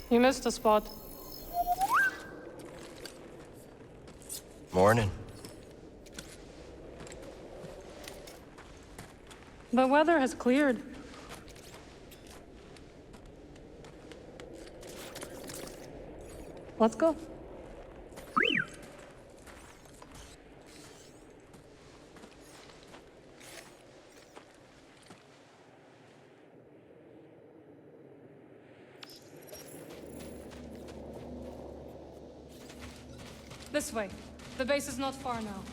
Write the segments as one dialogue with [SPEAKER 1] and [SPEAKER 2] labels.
[SPEAKER 1] You missed a spot.
[SPEAKER 2] Morning.
[SPEAKER 1] The weather has cleared. Let's go. This way. The base is not far now.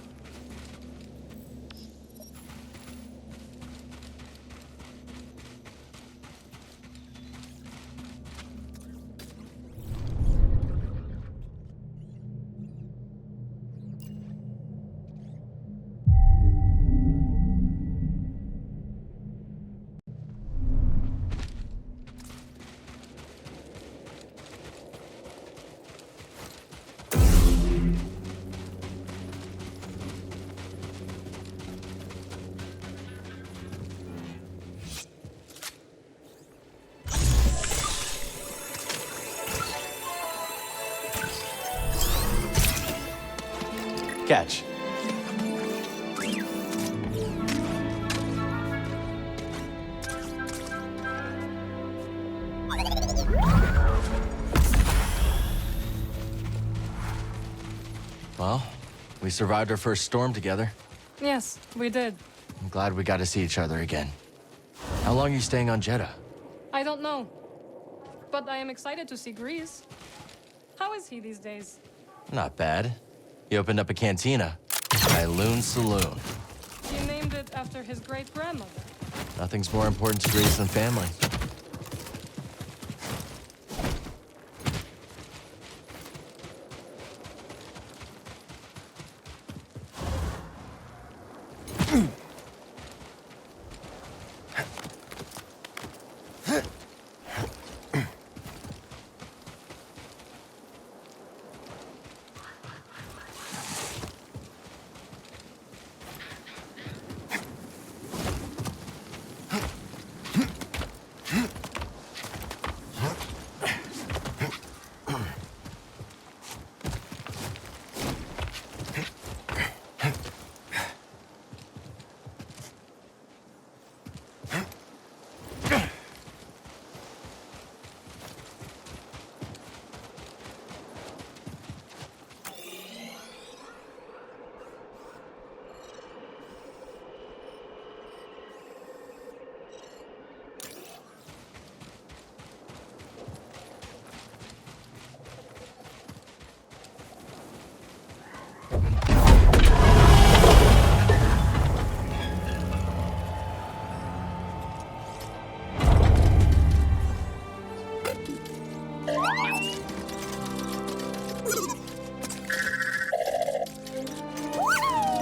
[SPEAKER 2] Catch. Well, we survived our first storm together.
[SPEAKER 1] Yes, we did.
[SPEAKER 2] I'm glad we got to see each other again. How long are you staying on Jeda?
[SPEAKER 1] I don't know. But I am excited to see Grease. How is he these days?
[SPEAKER 2] Not bad. He opened up a cantina. Loon Saloon.
[SPEAKER 1] He named it after his great-grandmother.
[SPEAKER 2] Nothing's more important to Grease than family.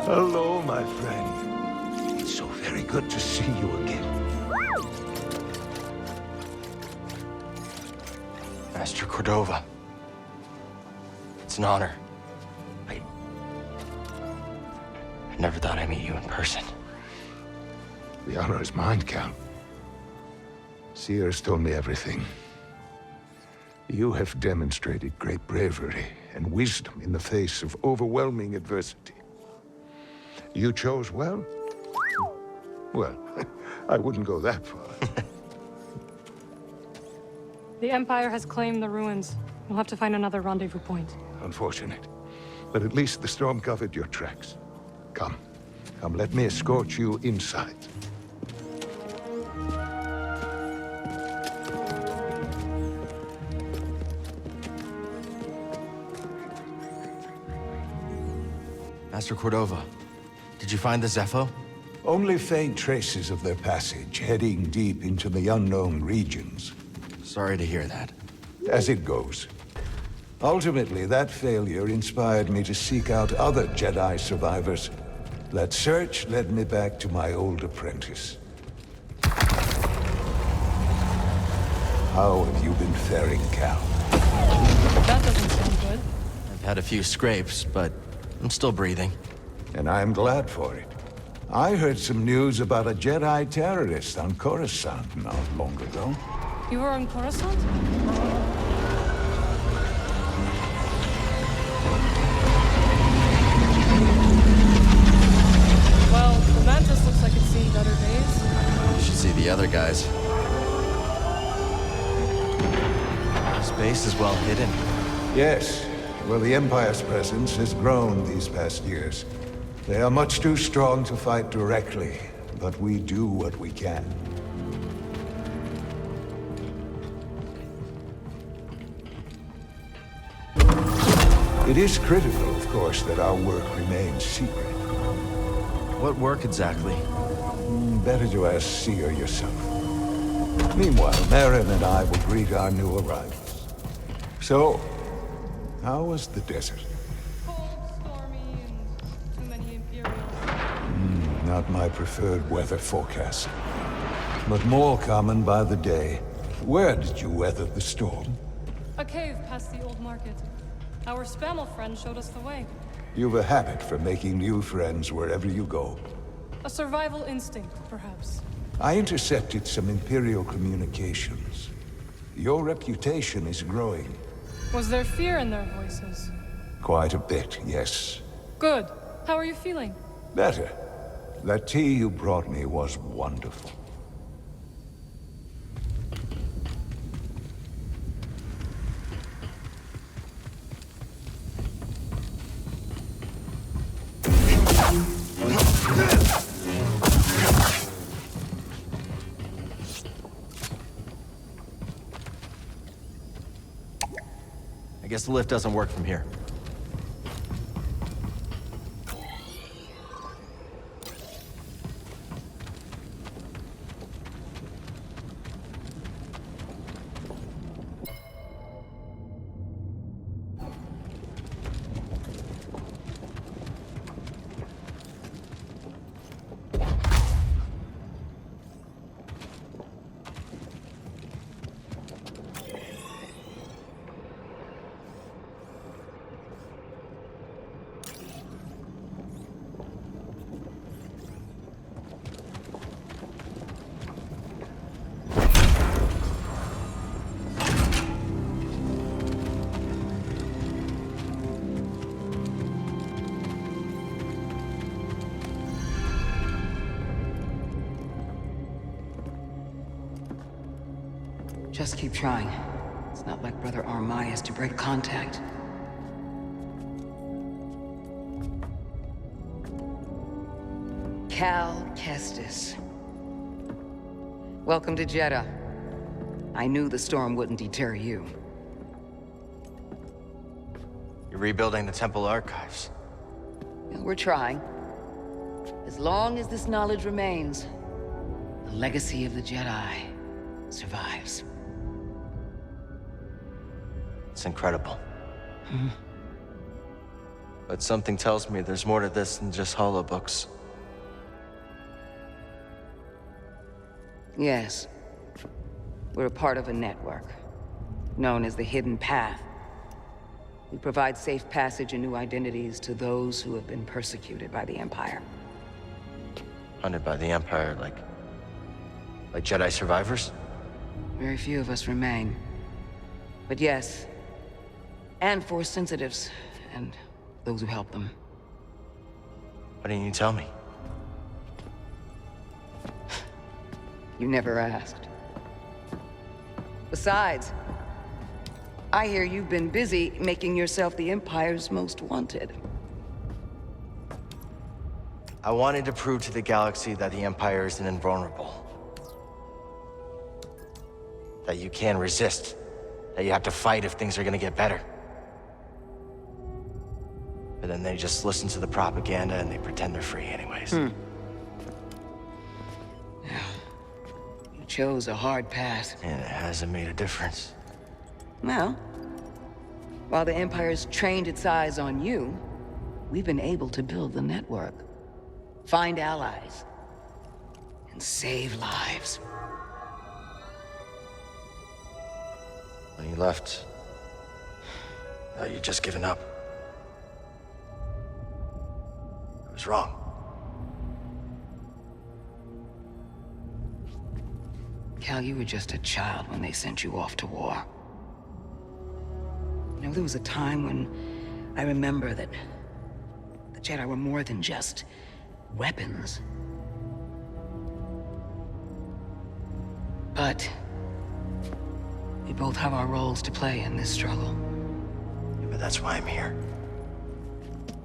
[SPEAKER 3] Hello, my friend. It's so very good to see you again.
[SPEAKER 2] Master Cordova. It's an honor. I never thought I'd meet you in person.
[SPEAKER 3] The honor is mine, Cal. Cere has told me everything. You have demonstrated great bravery and wisdom in the face of overwhelming adversity. You chose well? Well, I wouldn't go that far.
[SPEAKER 1] The Empire has claimed the ruins. We'll have to find another rendezvous point.
[SPEAKER 3] Unfortunate. But at least the storm covered your tracks. Come. Come, let me escort you inside.
[SPEAKER 2] Master Cordova, did you find the Zepho?
[SPEAKER 3] Only faint traces of their passage, heading deep into the unknown regions.
[SPEAKER 2] Sorry to hear that.
[SPEAKER 3] As it goes. Ultimately, that failure inspired me to seek out other Jedi survivors. That search led me back to my old apprentice. How have you been faring, Cal?
[SPEAKER 1] That doesn't sound good.
[SPEAKER 2] I've had a few scrapes, but I'm still breathing.
[SPEAKER 3] And I'm glad for it. I heard some news about a Jedi terrorist on Coruscant not long ago.
[SPEAKER 1] You were on Coruscant? seen better days.
[SPEAKER 2] You should see the other guys. Space is well hidden.
[SPEAKER 3] Yes. Well, the Empire's presence has grown these past years. They are much too strong to fight directly, but we do what we can. It is critical, of course, that our work remains secret.
[SPEAKER 2] What work exactly?
[SPEAKER 3] Better to ask Cere yourself. Meanwhile, Marin and I will greet our new arrivals. So, how was the desert?
[SPEAKER 1] Cold, stormy, and too many Imperials.
[SPEAKER 3] Not my preferred weather forecast, but more common by the day. Where did you weather the storm?
[SPEAKER 1] A cave past the old market. Our Spammel friend showed us the way.
[SPEAKER 3] You've a habit for making new friends wherever you go.
[SPEAKER 1] A survival instinct, perhaps.
[SPEAKER 3] I intercepted some Imperial communications. Your reputation is growing.
[SPEAKER 1] Was there fear in their voices?
[SPEAKER 3] Quite a bit, yes.
[SPEAKER 1] Good. How are you feeling?
[SPEAKER 3] Better. That tea you brought me was wonderful.
[SPEAKER 2] I guess the lift doesn't work from here.
[SPEAKER 4] Just keep trying. It's not like Brother Armai has to break contact. Kэле Kestise. Welcome to Jeda. I knew the storm wouldn't deter you.
[SPEAKER 2] You're rebuilding the temple archives.
[SPEAKER 4] We're trying. As long as this knowledge remains, the legacy of the Jedi survives.
[SPEAKER 2] It's incredible. But something tells me there's more to this than just holobooks.
[SPEAKER 4] Yes. We're a part of a network, known as the Hidden Path. We provide safe passage and new identities to those who have been persecuted by the Empire.
[SPEAKER 2] Hunted by the Empire, like Jedi survivors?
[SPEAKER 4] Very few of us remain. But yes, and Force sensitives, and those who help them.
[SPEAKER 2] Why didn't you tell me?
[SPEAKER 4] You never asked. Besides, I hear you've been busy making yourself the Empire's most wanted.
[SPEAKER 2] I wanted to prove to the galaxy that the Empire isn't invulnerable. That you can resist. That you have to fight if things are gonna get better. But then they just listen to the propaganda and they pretend they're free anyways.
[SPEAKER 4] You chose a hard path.
[SPEAKER 2] And it hasn't made a difference.
[SPEAKER 4] Well, while the Empire's trained its eyes on you, we've been able to build the network, find allies, and save lives.
[SPEAKER 2] When you left, you'd just given up. I was wrong.
[SPEAKER 4] Cal, you were just a child when they sent you off to war. You know, there was a time when I remember that the Jedi were more than just weapons. But we both have our roles to play in this struggle.
[SPEAKER 2] Yeah, but that's why I'm here.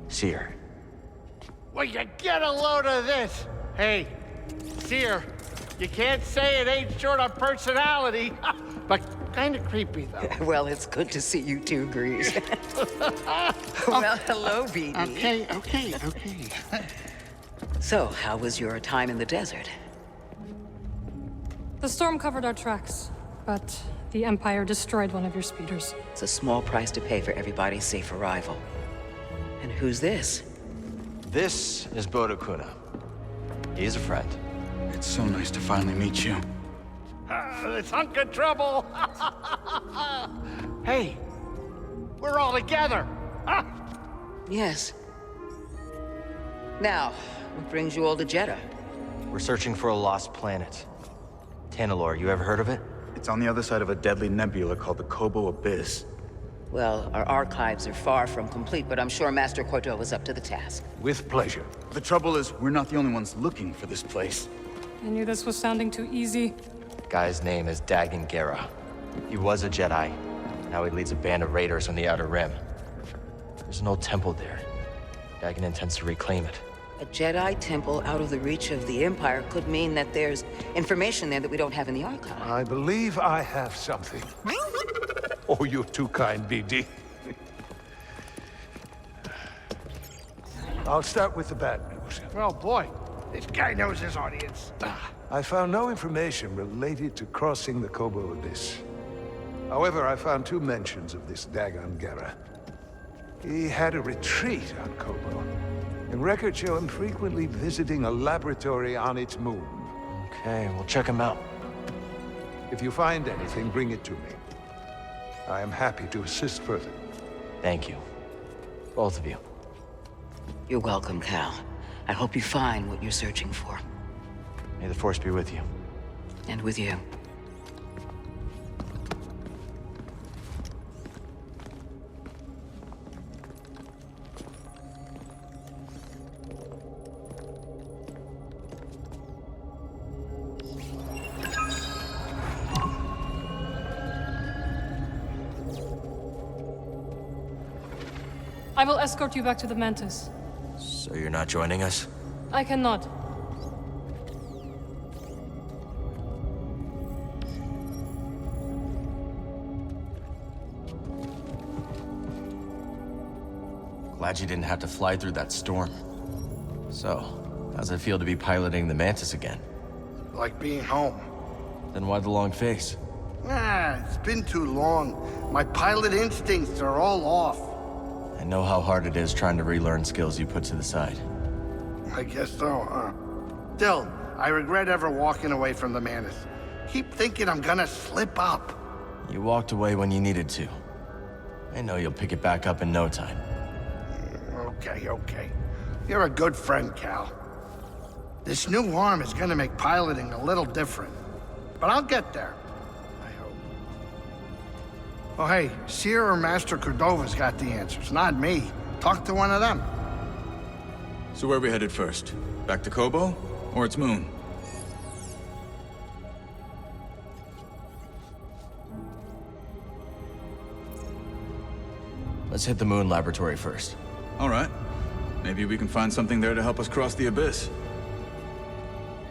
[SPEAKER 2] Cere.
[SPEAKER 5] Well, you get a load of this. Hey, Cere, you can't say it ain't short on personality, but kind of creepy, though.
[SPEAKER 4] Well, it's good to see you too, Grease. Well, hello, BD.
[SPEAKER 5] Okay.
[SPEAKER 4] So, how was your time in the desert?
[SPEAKER 1] The storm covered our tracks, but the Empire destroyed one of your speeders.
[SPEAKER 4] It's a small price to pay for everybody's safe arrival. And who's this?
[SPEAKER 2] This is Bodokuna. He's a friend.
[SPEAKER 6] It's so nice to finally meet you.
[SPEAKER 5] This hunk of trouble. Hey, we're all together. Huh?
[SPEAKER 4] Yes. Now, what brings you all to Jeddah?
[SPEAKER 2] We're searching for a lost planet. Tanalorr, you ever heard of it?
[SPEAKER 6] It's on the other side of a deadly nebula called the Kobo Abyss.
[SPEAKER 4] Well, our archives are far from complete, but I'm sure Master Cordova's up to the task.
[SPEAKER 3] With pleasure.
[SPEAKER 6] The trouble is, we're not the only ones looking for this place.
[SPEAKER 1] I knew this was sounding too easy.
[SPEAKER 2] Guy's name is Dagan Gera. He was a Jedi. Now he leads a band of raiders on the Outer Rim. There's an old temple there. Dagan intends to reclaim it.
[SPEAKER 4] A Jedi temple out of the reach of the Empire could mean that there's information there that we don't have in the archive.
[SPEAKER 3] I believe I have something. Oh, you're too kind, BD. I'll start with the bad news.
[SPEAKER 5] Oh, boy. This guy knows his audience.
[SPEAKER 3] I found no information related to crossing the Kobo Abyss. However, I found two mentions of this Dagan Gera. He had a retreat on Kobo, and records show him frequently visiting a laboratory on its moon.
[SPEAKER 2] Okay, we'll check him out.
[SPEAKER 3] If you find anything, bring it to me. I am happy to assist further.
[SPEAKER 2] Thank you. Both of you.
[SPEAKER 4] You're welcome, Cal. I hope you find what you're searching for.
[SPEAKER 2] May the Force be with you.
[SPEAKER 4] And with you.
[SPEAKER 1] I will escort you back to the Mantis.
[SPEAKER 2] So you're not joining us?
[SPEAKER 1] I cannot.
[SPEAKER 2] Glad you didn't have to fly through that storm. So, how's it feel to be piloting the Mantis again?
[SPEAKER 5] Like being home.
[SPEAKER 2] Then why the long face?
[SPEAKER 5] It's been too long. My pilot instincts are all off.
[SPEAKER 2] I know how hard it is trying to relearn skills you put to the side.
[SPEAKER 5] I guess so, huh? Still, I regret ever walking away from the Mantis. Keep thinking I'm gonna slip up.
[SPEAKER 2] You walked away when you needed to. I know you'll pick it back up in no time.
[SPEAKER 5] Okay. You're a good friend, Cal. This new arm is gonna make piloting a little different. But I'll get there. I hope. Oh, hey, Cere or Master Cordova's got the answers, not me. Talk to one of them.
[SPEAKER 6] So where are we headed first? Back to Kobo? Or its moon?
[SPEAKER 2] Let's hit the moon laboratory first.
[SPEAKER 6] All right. Maybe we can find something there to help us cross the abyss.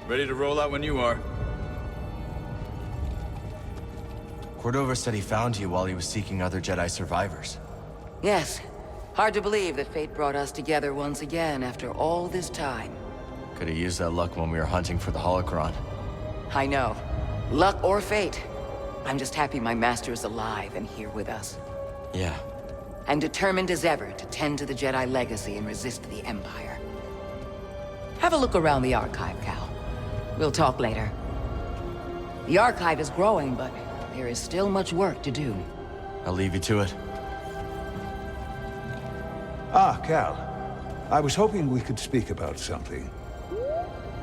[SPEAKER 6] Ready to roll out when you are.
[SPEAKER 2] Cordova said he found you while he was seeking other Jedi survivors.
[SPEAKER 4] Yes. Hard to believe that fate brought us together once again after all this time.
[SPEAKER 2] Could have used that luck when we were hunting for the holocron.
[SPEAKER 4] I know. Luck or fate. I'm just happy my master is alive and here with us.
[SPEAKER 2] Yeah.
[SPEAKER 4] I'm determined as ever to tend to the Jedi legacy and resist the Empire. Have a look around the archive, Cal. We'll talk later. The archive is growing, but there is still much work to do.
[SPEAKER 2] I'll leave you to it.
[SPEAKER 3] Ah, Cal. I was hoping we could speak about something.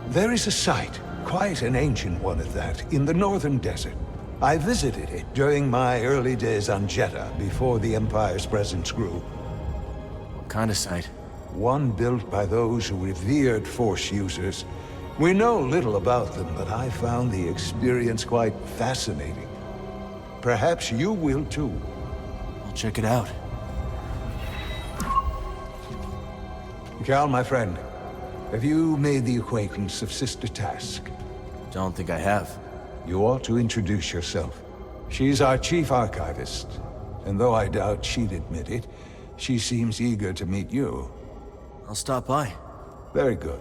[SPEAKER 3] There is a site, quite an ancient one at that, in the northern desert. I visited it during my early days on Jeddah, before the Empire's presence grew.
[SPEAKER 2] What kind of site?
[SPEAKER 3] One built by those who revered Force users We know little about them, but I found the experience quite fascinating. Perhaps you will too.
[SPEAKER 2] I'll check it out.
[SPEAKER 3] Cal, my friend, have you made the acquaintance of Sister Task?
[SPEAKER 2] Don't think I have.
[SPEAKER 3] You ought to introduce yourself. She's our chief archivist, and though I doubt she'd admit it, she seems eager to meet you.
[SPEAKER 2] I'll stop by.
[SPEAKER 3] Very good.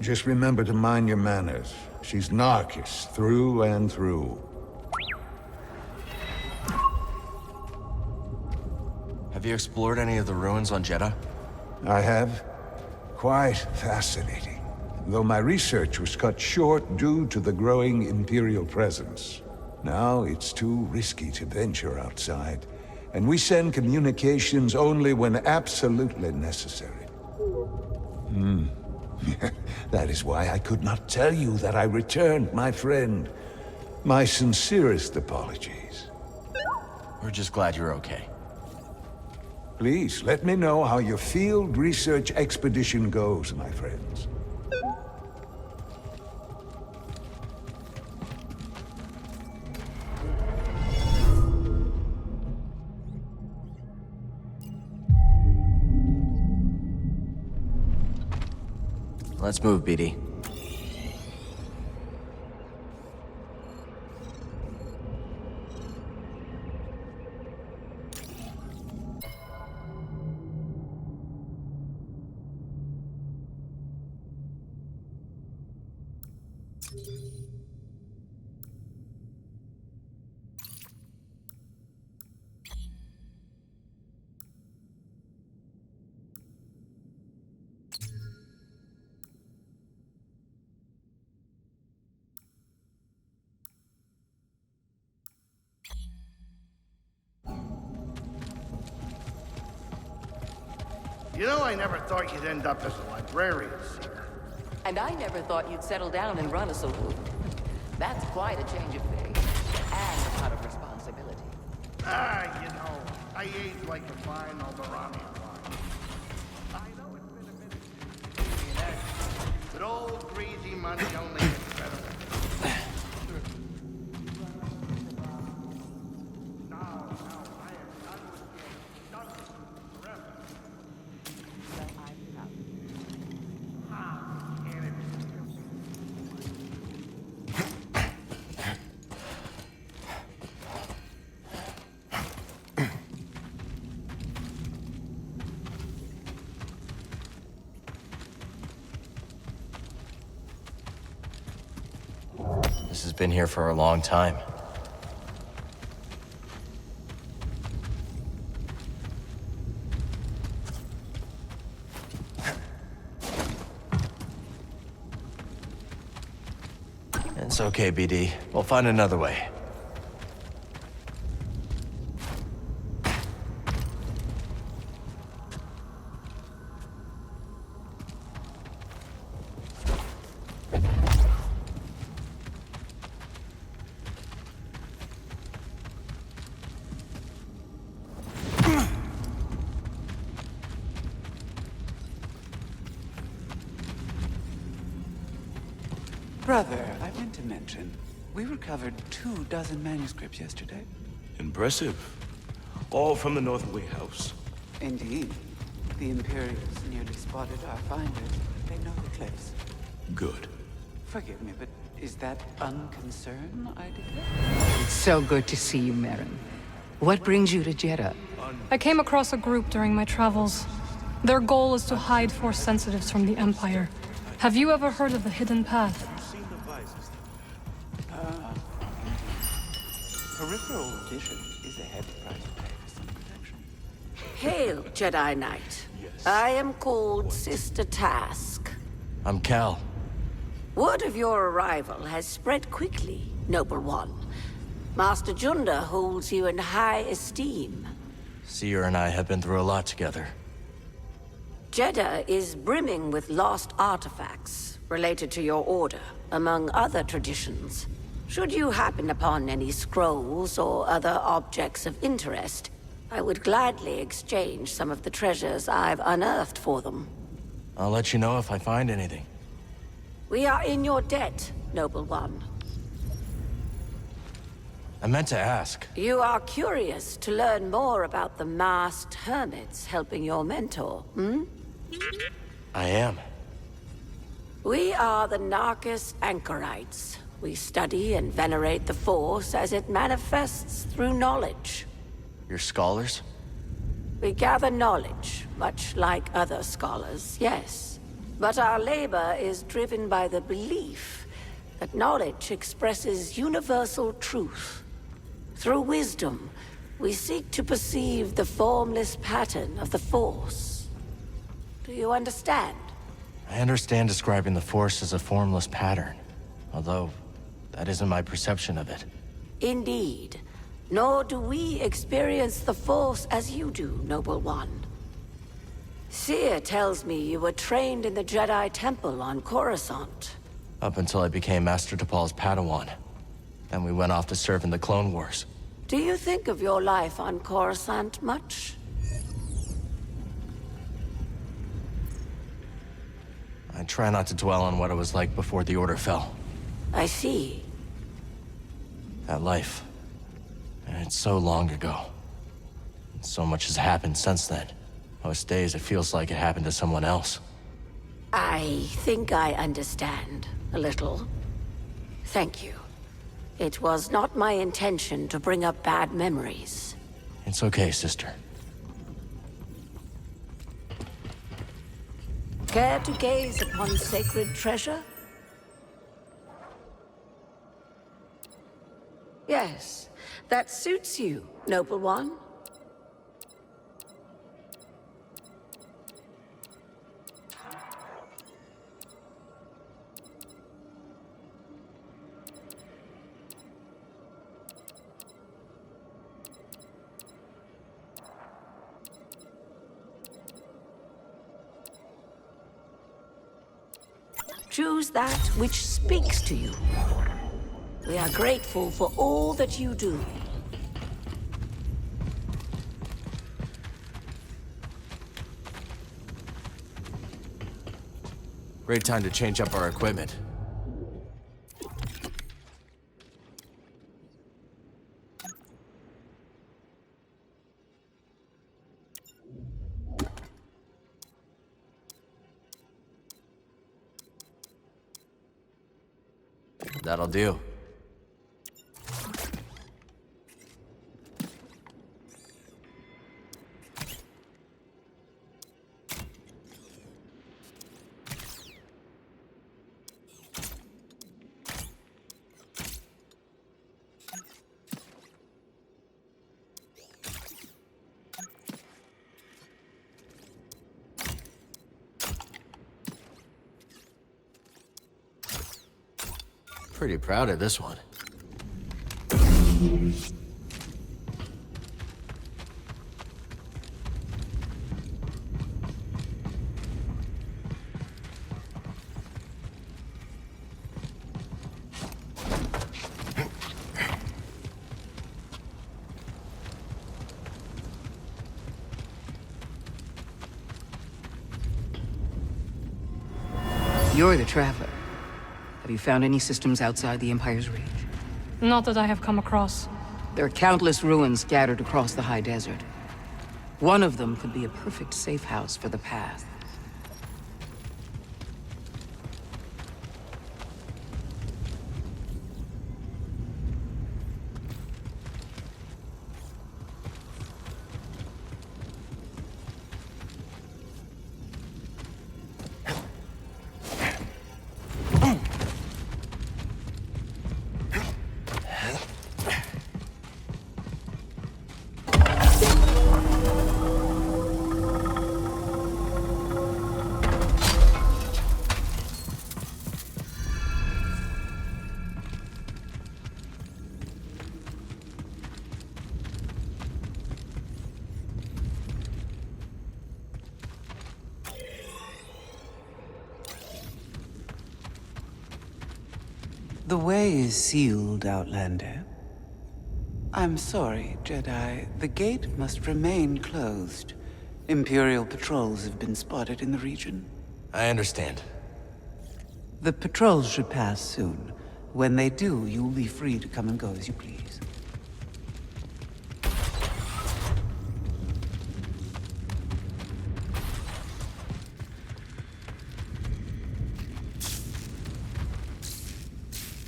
[SPEAKER 3] Just remember to mind your manners. She's Narcus, through and through.
[SPEAKER 2] Have you explored any of the ruins on Jeddah?
[SPEAKER 3] I have. Quite fascinating. Though my research was cut short due to the growing Imperial presence. Now it's too risky to venture outside, and we send communications only when absolutely necessary. That is why I could not tell you that I returned, my friend. My sincerest apologies.
[SPEAKER 2] We're just glad you're okay.
[SPEAKER 3] Please, let me know how your field research expedition goes, my friends.
[SPEAKER 2] Let's move, BD.
[SPEAKER 5] You know, I never thought you'd end up as a librarian, Cere.
[SPEAKER 4] And I never thought you'd settle down and run a saloon. That's quite a change of pace. And a lot of responsibility.
[SPEAKER 5] You know, I age like a fine Alderanian wine. I know it's been a minute since you've been at, but old greasy money only gets better.
[SPEAKER 2] This has been here for a long time. It's okay, BD. We'll find another way.
[SPEAKER 7] Brother, I meant to mention, we recovered 24 manuscripts yesterday.
[SPEAKER 8] Impressive. All from the North Way House.
[SPEAKER 7] Indeed. The Imperials nearly spotted our finders. They know the cliffs.
[SPEAKER 8] Good.
[SPEAKER 7] Forgive me, but is that unconcern I declare?
[SPEAKER 4] It's so good to see you, Merrin. What brings you to Jeddah?
[SPEAKER 1] I came across a group during my travels. Their goal is to hide Force sensitives from the Empire. Have you ever heard of the Hidden Path?
[SPEAKER 7] Peripheral vision is a heavy price to pay for some protection.
[SPEAKER 9] Hail, Jedi Knight. I am called Sister Task.
[SPEAKER 2] I'm Cal.
[SPEAKER 9] Word of your arrival has spread quickly, Noble One. Master Junda holds you in high esteem.
[SPEAKER 2] Cere and I have been through a lot together.
[SPEAKER 9] Jeddah is brimming with lost artifacts related to your order, among other traditions. Should you happen upon any scrolls or other objects of interest, I would gladly exchange some of the treasures I've unearthed for them.
[SPEAKER 2] I'll let you know if I find anything.
[SPEAKER 9] We are in your debt, noble one.
[SPEAKER 2] I meant to ask.
[SPEAKER 9] You are curious to learn more about the masked hermits helping your mentor, hmm?
[SPEAKER 2] I am.
[SPEAKER 9] We are the Narcus Anchorites. We study and venerate the Force as it manifests through knowledge.
[SPEAKER 2] You're scholars?
[SPEAKER 9] We gather knowledge, much like other scholars, yes. But our labor is driven by the belief that knowledge expresses universal truth. Through wisdom, we seek to perceive the formless pattern of the Force. Do you understand?
[SPEAKER 2] I understand describing the Force as a formless pattern, although that isn't my perception of it.
[SPEAKER 9] Indeed. Nor do we experience the Force as you do, Noble One. Cere tells me you were trained in the Jedi Temple on Coruscant.
[SPEAKER 2] Up until I became Master Tapal's Padawan. Then we went off to serve in the Clone Wars.
[SPEAKER 9] Do you think of your life on Coruscant much?
[SPEAKER 2] I try not to dwell on what it was like before the Order fell.
[SPEAKER 9] I see.
[SPEAKER 2] That life. And it's so long ago. So much has happened since then. Most days it feels like it happened to someone else.
[SPEAKER 9] I think I understand, a little. Thank you. It was not my intention to bring up bad memories.
[SPEAKER 2] It's okay, sister.
[SPEAKER 9] Care to gaze upon sacred treasure? Yes, that suits you, Noble One. Choose that which speaks to you. We are grateful for all that you do.
[SPEAKER 2] Great time to change up our equipment. That'll do. Pretty proud of this one.
[SPEAKER 4] You're the Traveler. Have you found any systems outside the Empire's reach?
[SPEAKER 1] Not that I have come across.
[SPEAKER 4] There are countless ruins scattered across the high desert. One of them could be a perfect safe house for the Path.
[SPEAKER 7] The way is sealed, Outlander. I'm sorry, Jedi. The gate must remain closed. Imperial patrols have been spotted in the region.
[SPEAKER 2] I understand.
[SPEAKER 7] The patrols should pass soon. When they do, you'll be free to come and go as you please.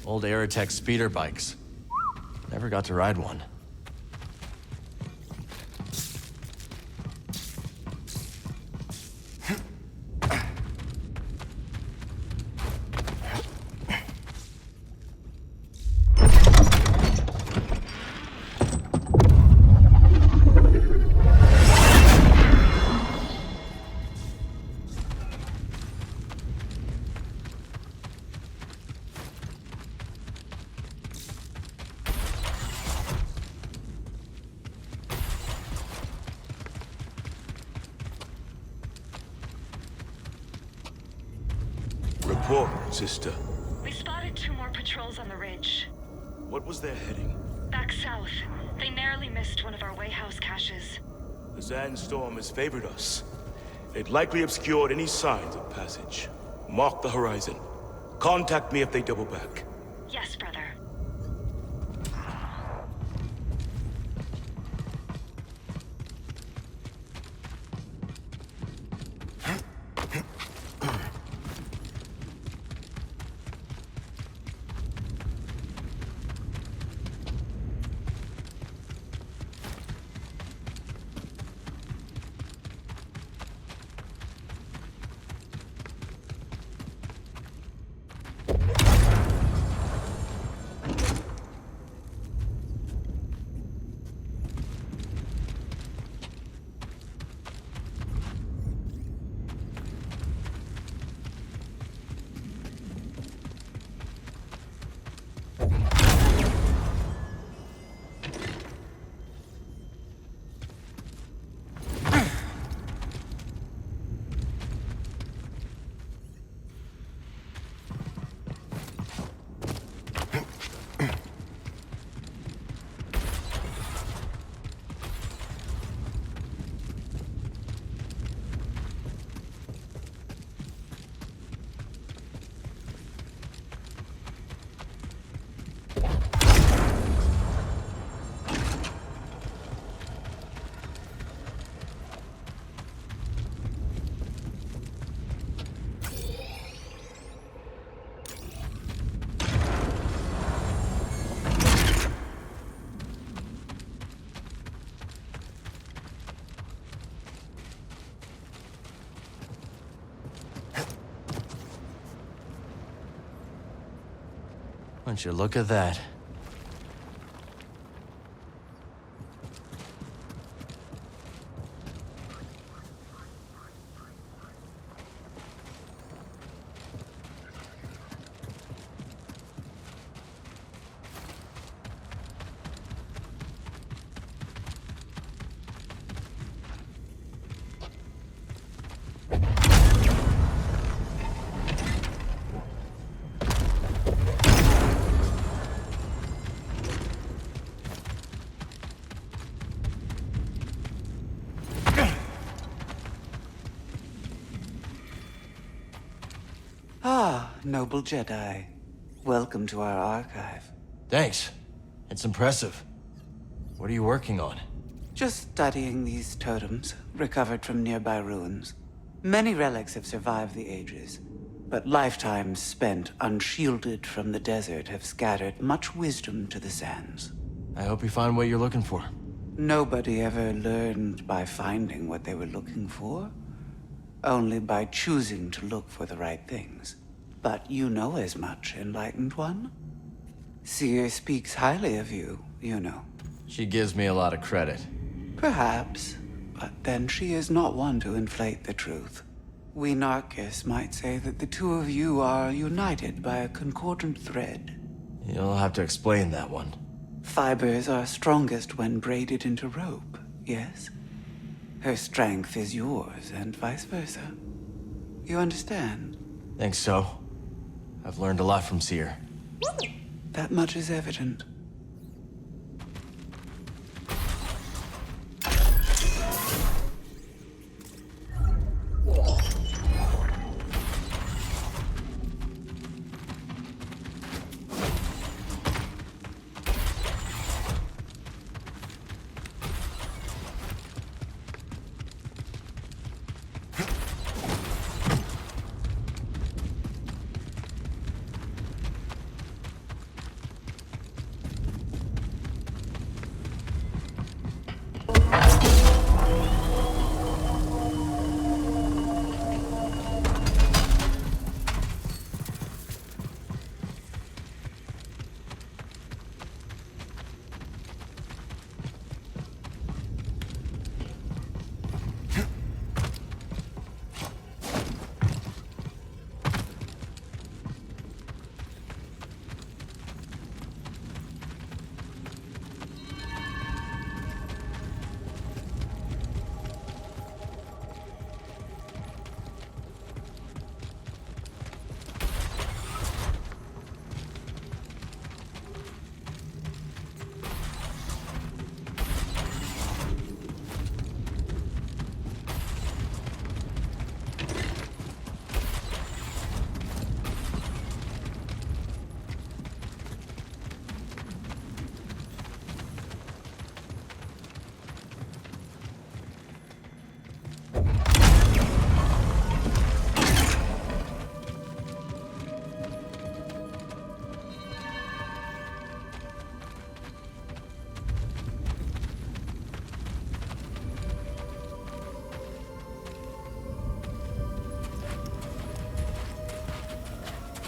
[SPEAKER 2] Old Aerotech speeder bikes. Never got to ride one.
[SPEAKER 8] Report, sister.
[SPEAKER 10] We spotted 2 more patrols on the ridge.
[SPEAKER 8] What was their heading?
[SPEAKER 10] Back south. They narrowly missed one of our wayhouse caches.
[SPEAKER 8] The sandstorm has favored us. It likely obscured any signs of passage. Mark the horizon. Contact me if they double back.
[SPEAKER 10] Yes, brother.
[SPEAKER 2] Won't you look at that?
[SPEAKER 7] Noble Jedi. Welcome to our archive.
[SPEAKER 2] Thanks. It's impressive. What are you working on?
[SPEAKER 7] Just studying these totems, recovered from nearby ruins. Many relics have survived the ages, but lifetimes spent unshielded from the desert have scattered much wisdom to the sands.
[SPEAKER 2] I hope you find what you're looking for.
[SPEAKER 7] Nobody ever learned by finding what they were looking for, only by choosing to look for the right things. But you know as much, Enlightened One. Cere speaks highly of you, you know.
[SPEAKER 2] She gives me a lot of credit.
[SPEAKER 7] Perhaps, but then she is not one to inflate the truth. We Narcus might say that the two of you are united by a concordant thread.
[SPEAKER 2] You'll have to explain that one.
[SPEAKER 7] Fibers are strongest when braided into rope, yes? Her strength is yours, and vice versa. You understand?
[SPEAKER 2] Think so. I've learned a lot from Cere.
[SPEAKER 7] That much is evident.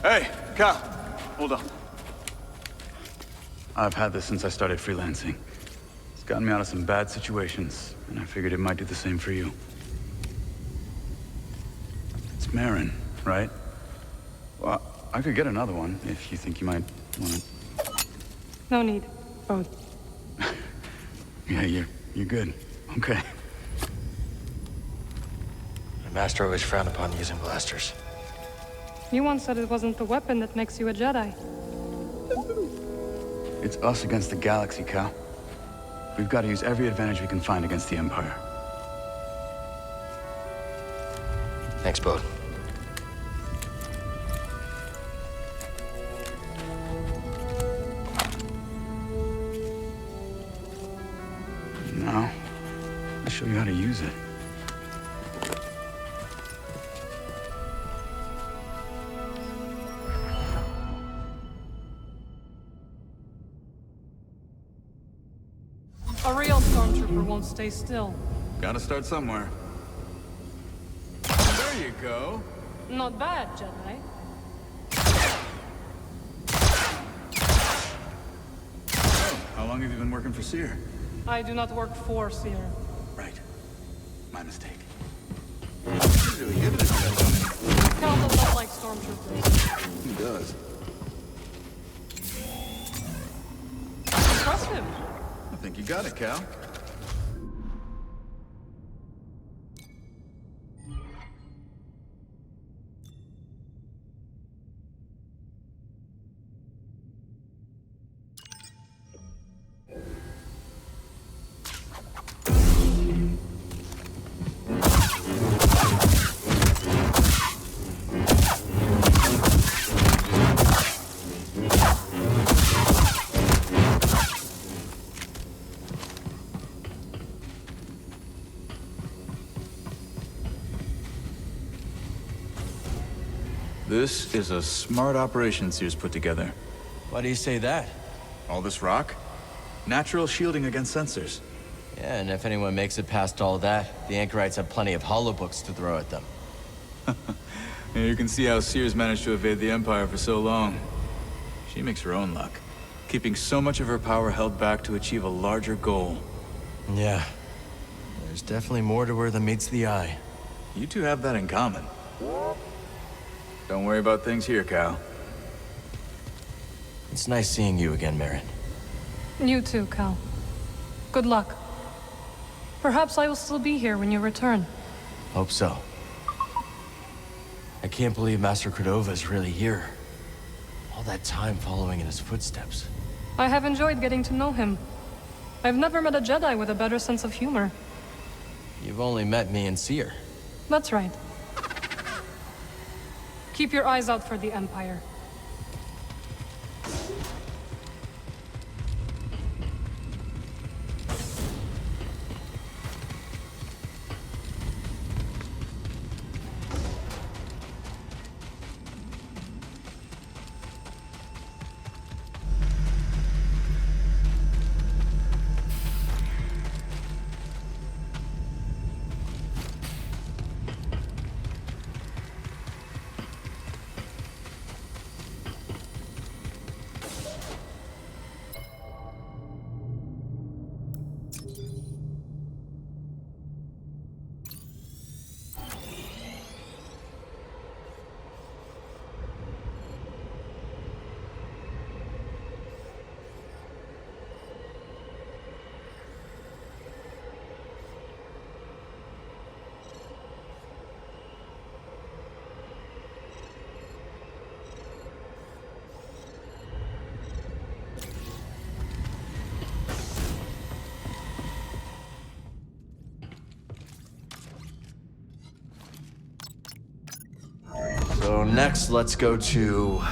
[SPEAKER 6] Hey, Cal, hold on. I've had this since I started freelancing. It's gotten me out of some bad situations, and I figured it might do the same for you. It's Marin, right? Well, I could get another one if you think you might want it.
[SPEAKER 1] No need. Both.
[SPEAKER 6] Yeah, you're good. Okay.
[SPEAKER 2] The Master always frowned upon using blasters.
[SPEAKER 1] You once said it wasn't the weapon that makes you a Jedi.
[SPEAKER 6] It's us against the galaxy, Cal. We've got to use every advantage we can find against the Empire.
[SPEAKER 2] Thanks, Bode.
[SPEAKER 6] Now, I'll show you how to use it.
[SPEAKER 1] A real stormtrooper won't stay still.
[SPEAKER 6] Gotta start somewhere. There you go.
[SPEAKER 1] Not bad, Jedi.
[SPEAKER 6] Oh, how long have you been working for Cere?
[SPEAKER 1] I do not work for Cere.
[SPEAKER 6] Right. My mistake. You're really good at this.
[SPEAKER 1] Cal does not like stormtroopers.
[SPEAKER 6] He does.
[SPEAKER 1] Impressive.
[SPEAKER 6] I think you got it, Cal. This is a smart operation Cere's put together.
[SPEAKER 2] Why do you say that?
[SPEAKER 6] All this rock? Natural shielding against sensors.
[SPEAKER 2] Yeah, and if anyone makes it past all that, the Anchorites have plenty of holobooks to throw at them.
[SPEAKER 6] Yeah, you can see how Cere's managed to evade the Empire for so long. She makes her own luck, keeping so much of her power held back to achieve a larger goal.
[SPEAKER 2] Yeah. There's definitely more to her than meets the eye.
[SPEAKER 6] You two have that in common. Don't worry about things here, Cal.
[SPEAKER 2] It's nice seeing you again, Marin.
[SPEAKER 1] You too, Cal. Good luck. Perhaps I will still be here when you return.
[SPEAKER 2] Hope so. I can't believe Master Cordova is really here. All that time following in his footsteps.
[SPEAKER 1] I have enjoyed getting to know him. I've never met a Jedi with a better sense of humor.
[SPEAKER 2] You've only met me and Cere.
[SPEAKER 1] That's right. Keep your eyes out for the Empire.
[SPEAKER 2] So next, let's go to...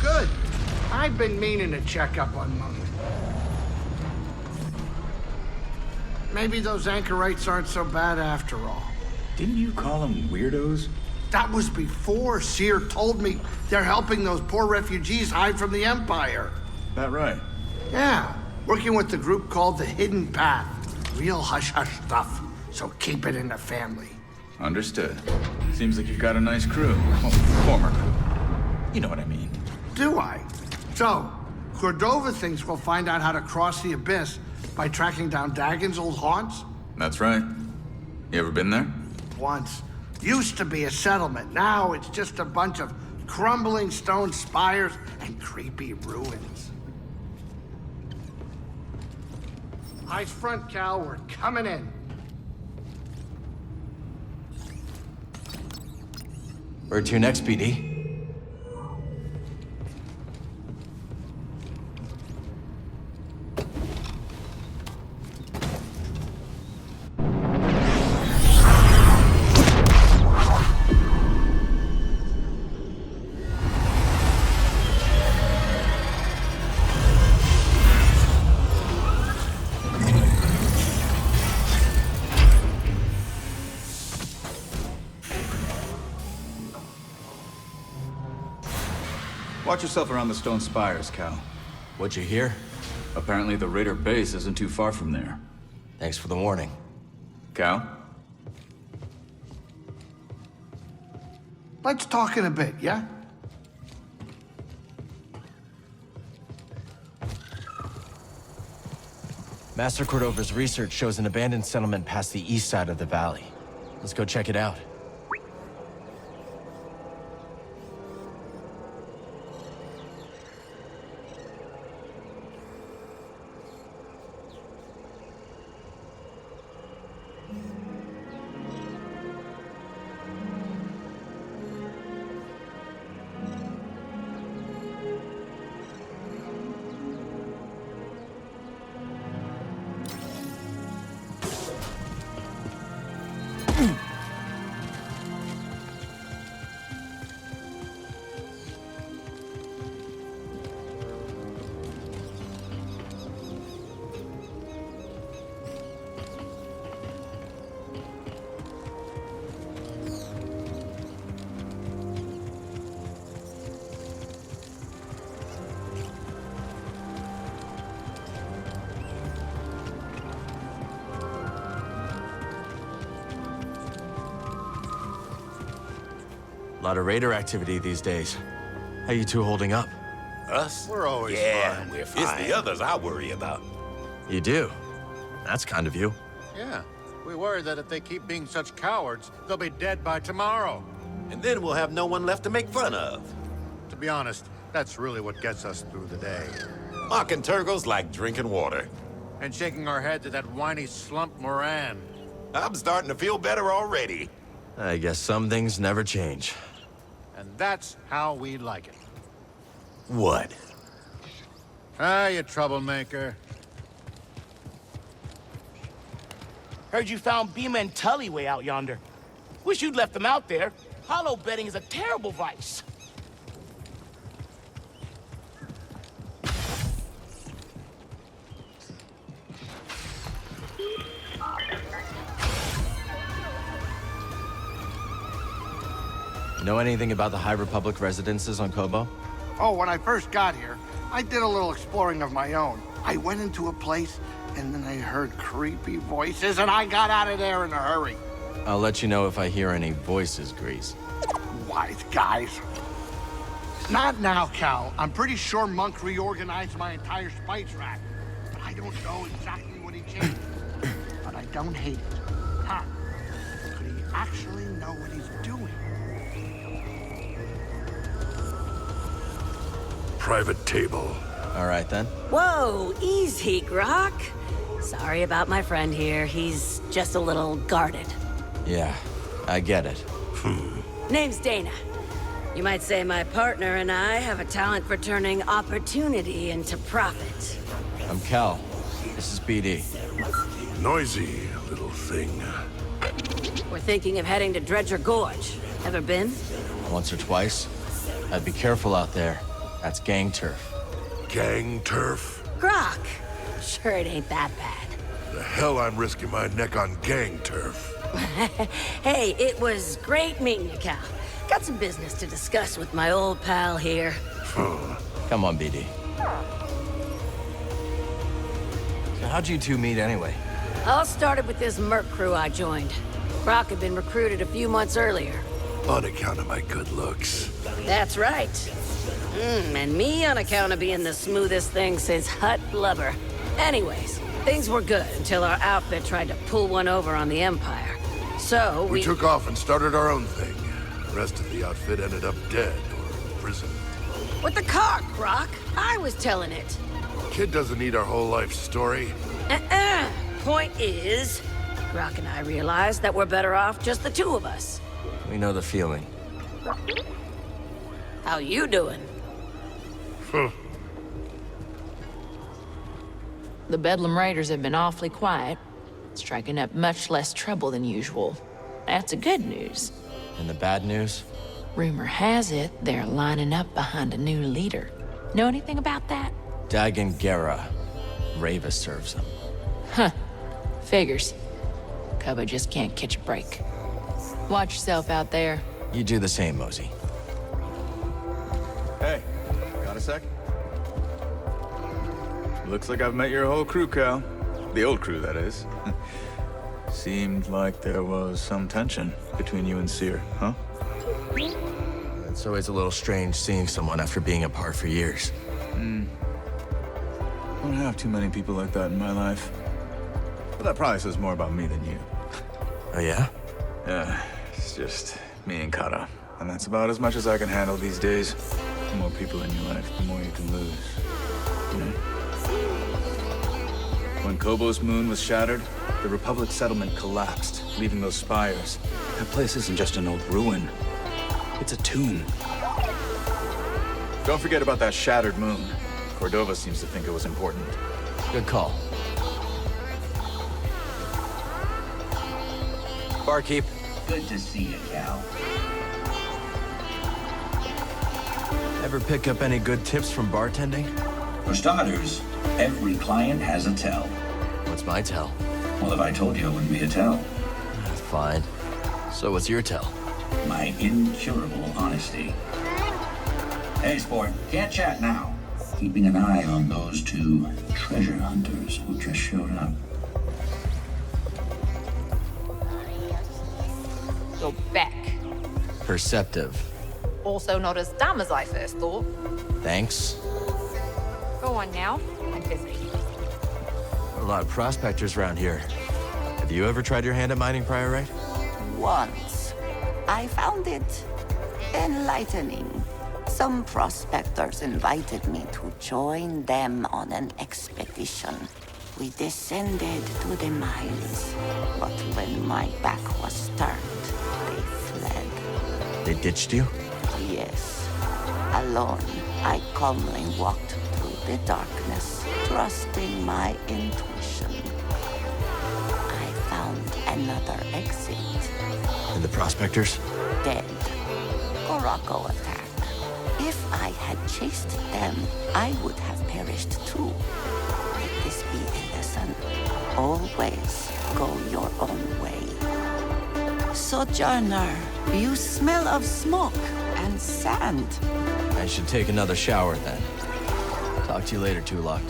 [SPEAKER 5] Good. I've been meaning to check up on Monk. Maybe those anchorites aren't so bad after all.
[SPEAKER 6] Didn't you call them weirdos?
[SPEAKER 5] That was before Cere told me they're helping those poor refugees hide from the Empire.
[SPEAKER 6] That right?
[SPEAKER 5] Yeah, working with the group called the Hidden Path. Real hush-hush stuff, so keep it in the family.
[SPEAKER 6] Understood. Seems like you've got a nice crew. Well, former crew. You know what I mean.
[SPEAKER 5] Do I? So, Cordova thinks we'll find out how to cross the Abyss by tracking down Dagon's old haunts?
[SPEAKER 6] That's right. You ever been there?
[SPEAKER 5] Once. Used to be a settlement. Now it's just a bunch of crumbling stone spires and creepy ruins. Eyes front, Cal. We're coming in.
[SPEAKER 2] Where to next, BD?
[SPEAKER 6] Watch yourself around the stone spires, Cal.
[SPEAKER 2] What'd you hear?
[SPEAKER 6] Apparently the Raider base isn't too far from there.
[SPEAKER 2] Thanks for the warning.
[SPEAKER 6] Cal?
[SPEAKER 5] Let's talk in a bit, yeah?
[SPEAKER 2] Master Cordova's research shows an abandoned settlement past the east side of the valley. Let's go check it out. A lot of raider activity these days. How you two holding up?
[SPEAKER 11] Us?
[SPEAKER 12] We're always fine.
[SPEAKER 11] We're fine. It's the others I worry about.
[SPEAKER 2] You do? That's kind of you.
[SPEAKER 12] Yeah. We worry that if they keep being such cowards, they'll be dead by tomorrow.
[SPEAKER 11] And then we'll have no one left to make fun of.
[SPEAKER 12] To be honest, that's really what gets us through the day.
[SPEAKER 11] Mocking Turgle's like drinking water.
[SPEAKER 12] And shaking our heads at that whiny slump Moran.
[SPEAKER 11] I'm starting to feel better already.
[SPEAKER 2] I guess some things never change.
[SPEAKER 12] And that's how we like it.
[SPEAKER 11] What?
[SPEAKER 12] Ah, you troublemaker.
[SPEAKER 13] Heard you found Beamer and Tully way out yonder. Wish you'd left them out there. Hollow betting is a terrible vice.
[SPEAKER 2] Know anything about the High Republic residences on Kobo?
[SPEAKER 5] Oh, when I first got here, I did a little exploring of my own. I went into a place, and then I heard creepy voices, and I got out of there in a hurry.
[SPEAKER 2] I'll let you know if I hear any voices, Grease.
[SPEAKER 5] Wise guys. Not now, Cal. I'm pretty sure Monk reorganized my entire spice rack. But I don't know exactly what he changed. But I don't hate it. Huh. Could he actually know what he's doing?
[SPEAKER 11] Private table.
[SPEAKER 2] All right, then.
[SPEAKER 9] Whoa, easy, Grok. Sorry about my friend here. He's just a little guarded.
[SPEAKER 2] Yeah, I get it.
[SPEAKER 9] Name's Dana. You might say my partner and I have a talent for turning opportunity into profit.
[SPEAKER 2] I'm Cal. This is BD.
[SPEAKER 11] Noisy little thing.
[SPEAKER 9] We're thinking of heading to Dredger Gorge. Ever been?
[SPEAKER 2] Once or twice. I'd be careful out there. That's gang turf.
[SPEAKER 11] gang turf?
[SPEAKER 9] Grok! Sure it ain't that bad.
[SPEAKER 11] The hell I'm risking my neck on gang turf.
[SPEAKER 9] Hey, it was great meeting you, Cal. Got some business to discuss with my old pal here.
[SPEAKER 2] Come on, BD. So how'd you two meet anyway?
[SPEAKER 9] All started with this merc crew I joined. Grok had been recruited a few months earlier.
[SPEAKER 11] On account of my good looks.
[SPEAKER 9] That's right. And me on account of being the smoothest thing since hot blubber. Anyways, things were good until our outfit tried to pull one over on the Empire. So
[SPEAKER 11] We took off and started our own thing. The rest of the outfit ended up dead or in prison.
[SPEAKER 9] With the car, Grok. I was telling it.
[SPEAKER 11] Kid doesn't need our whole life story.
[SPEAKER 9] Point is, Grok and I realized that we're better off just the two of us.
[SPEAKER 2] We know the feeling.
[SPEAKER 9] How you doing?
[SPEAKER 14] The Bedlam Raiders have been awfully quiet, striking up much less trouble than usual. That's the good news.
[SPEAKER 2] And the bad news?
[SPEAKER 14] Rumor has it they're lining up behind a new leader. Know anything about that?
[SPEAKER 2] Dagan Gera. Rava serves him.
[SPEAKER 14] Huh. Figures. Cubba just can't catch a break. Watch yourself out there.
[SPEAKER 2] You do the same, Mosey.
[SPEAKER 6] Hey, got a sec? Looks like I've met your whole crew, Cal. The old crew, that is. Seemed like there was some tension between you and Cere, huh?
[SPEAKER 2] It's always a little strange seeing someone after being apart for years.
[SPEAKER 6] Don't have too many people like that in my life. But that probably says more about me than you.
[SPEAKER 2] Oh, yeah?
[SPEAKER 6] Yeah, it's just me and Kata. And that's about as much as I can handle these days. The more people in your life, the more you can lose. You know? When Kobo's moon was shattered, the Republic settlement collapsed, leaving those spires. That place isn't just an old ruin. It's a tomb. Don't forget about that shattered moon. Cordova seems to think it was important.
[SPEAKER 2] Good call. Barkeep.
[SPEAKER 15] Good to see you, Cal.
[SPEAKER 2] Ever pick up any good tips from bartending?
[SPEAKER 15] For starters, every client has a tell.
[SPEAKER 2] What's my tell?
[SPEAKER 15] Well, if I told you, it wouldn't be a tell.
[SPEAKER 2] Fine. So what's your tell?
[SPEAKER 15] My incurable honesty. Hey, sport, can't chat now. Keeping an eye on those two treasure hunters who just showed up.
[SPEAKER 16] You're back.
[SPEAKER 2] Perceptive.
[SPEAKER 16] Also not as dumb as I first thought.
[SPEAKER 2] Thanks.
[SPEAKER 16] Go on now. I'm busy.
[SPEAKER 2] A lot of prospectors around here. Have you ever tried your hand at mining priorite?
[SPEAKER 17] Once. I found it enlightening. Some prospectors invited me to join them on an expedition. We descended to the mines, but when my back was turned, they fled.
[SPEAKER 2] They ditched you?
[SPEAKER 17] Yes. Alone, I calmly walked through the darkness, trusting my intuition. I found another exit.
[SPEAKER 2] And the prospectors?
[SPEAKER 17] Dead. Korako attack. If I had chased them, I would have perished too. Let this be a lesson. Always go your own way. Sojourner, you smell of smoke and sand.
[SPEAKER 2] I should take another shower then. Talk to you later, Tulok.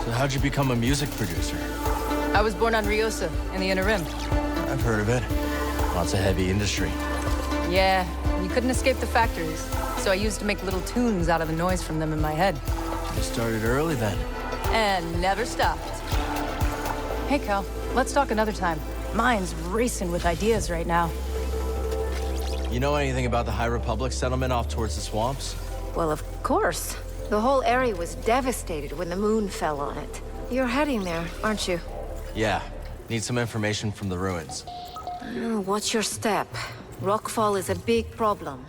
[SPEAKER 2] So how'd you become a music producer?
[SPEAKER 16] I was born on Ryosa, in the Inner Rim.
[SPEAKER 2] I've heard of it. Lots of heavy industry.
[SPEAKER 16] Yeah, you couldn't escape the factories. So I used to make little tunes out of the noise from them in my head.
[SPEAKER 2] You started early then.
[SPEAKER 16] And never stopped. Hey, Cal, let's talk another time. Mine's racing with ideas right now.
[SPEAKER 2] You know anything about the High Republic settlement off towards the swamps?
[SPEAKER 18] Well, of course. The whole area was devastated when the moon fell on it. You're heading there, aren't you?
[SPEAKER 2] Yeah. Need some information from the ruins.
[SPEAKER 18] Watch your step. Rockfall is a big problem.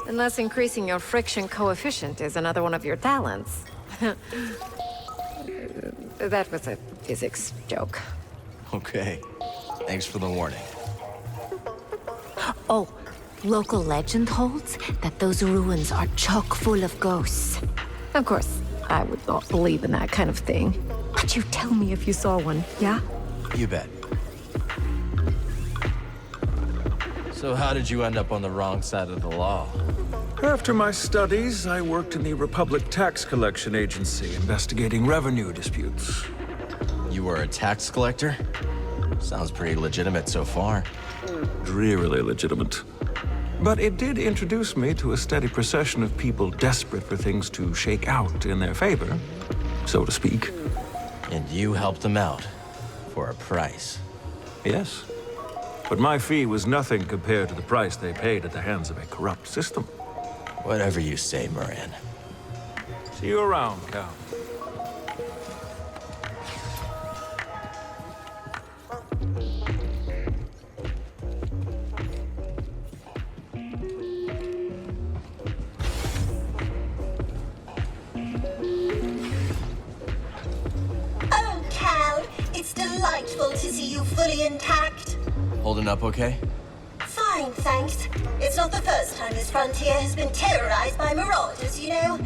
[SPEAKER 18] Unless increasing your friction coefficient is another one of your talents. That was a physics joke.
[SPEAKER 2] Okay. Thanks for the warning.
[SPEAKER 18] Oh, Local legend holds that those ruins are chock full of ghosts. Of course, I would not believe in that kind of thing. But you tell me if you saw one, yeah?
[SPEAKER 2] You bet. So how did you end up on the wrong side of the law?
[SPEAKER 19] After my studies, I worked in the Republic Tax Collection Agency, investigating revenue disputes.
[SPEAKER 2] You were a tax collector? Sounds pretty legitimate so far.
[SPEAKER 19] Drearily legitimate. But it did introduce me to a steady procession of people desperate for things to shake out in their favor, so to speak.
[SPEAKER 2] And you helped them out, for a price.
[SPEAKER 19] Yes. But my fee was nothing compared to the price they paid at the hands of a corrupt system.
[SPEAKER 2] Whatever you say, Moran.
[SPEAKER 19] See you around, Cal.
[SPEAKER 20] Oh, Cal, it's delightful to see you fully intact.
[SPEAKER 2] Holding up okay?
[SPEAKER 20] Fine, thanks. It's not the first time this frontier has been terrorized by marauders, you know.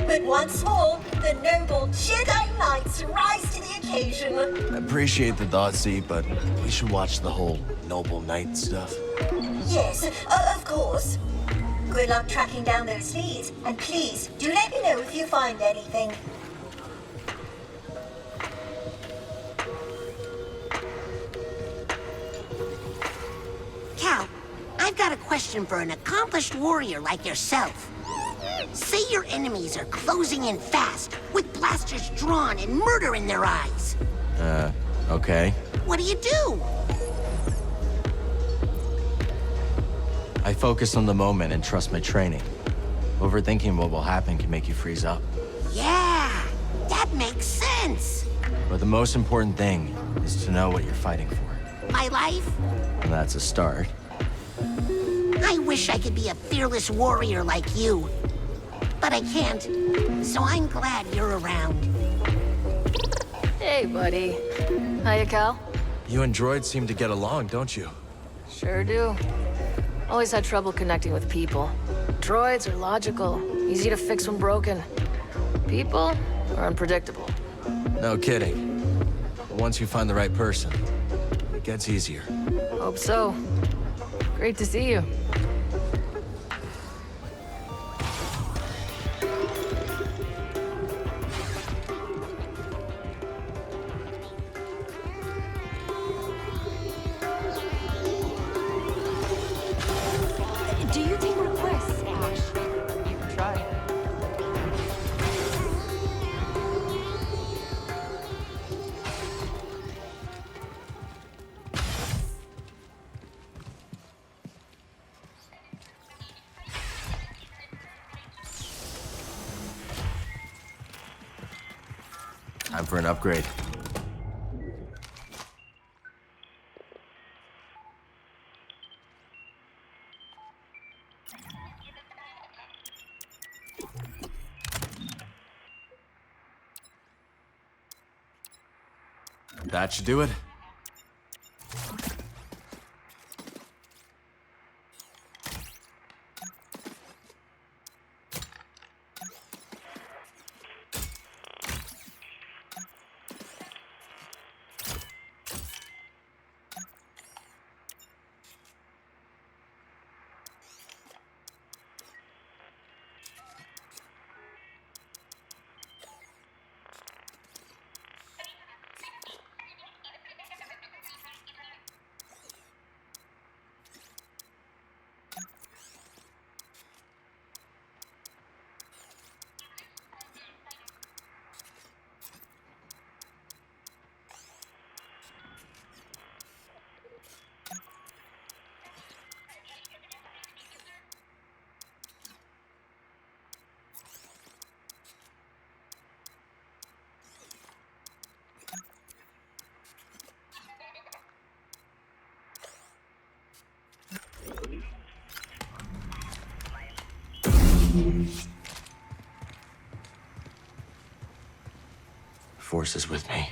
[SPEAKER 20] But once more, the noble Jedi Knights rise to the occasion.
[SPEAKER 2] Appreciate the thought, Z, but we should watch the whole noble knight stuff.
[SPEAKER 20] Yes, of course. Good luck tracking down those leads, and please, do let me know if you find anything.
[SPEAKER 17] Cal, I've got a question for an accomplished warrior like yourself. Say your enemies are closing in fast, with blasters drawn and murder in their eyes.
[SPEAKER 2] Okay.
[SPEAKER 17] What do you do?
[SPEAKER 2] I focus on the moment and trust my training. Overthinking what will happen can make you freeze up.
[SPEAKER 17] Yeah, that makes sense.
[SPEAKER 2] But the most important thing is to know what you're fighting for.
[SPEAKER 17] My life?
[SPEAKER 2] And that's a start.
[SPEAKER 17] I wish I could be a fearless warrior like you. But I can't, so I'm glad you're around.
[SPEAKER 16] Hey, buddy. Hiya, Cal.
[SPEAKER 2] You and droids seem to get along, don't you?
[SPEAKER 16] Sure do. Always had trouble connecting with people. Droids are logical, easy to fix when broken. People are unpredictable.
[SPEAKER 2] No kidding. But once you find the right person, it gets easier.
[SPEAKER 16] Hope so. Great to see you.
[SPEAKER 18] Do you take requests, Ash?
[SPEAKER 16] You can try.
[SPEAKER 2] Time for an upgrade. That should do it. Force is with me.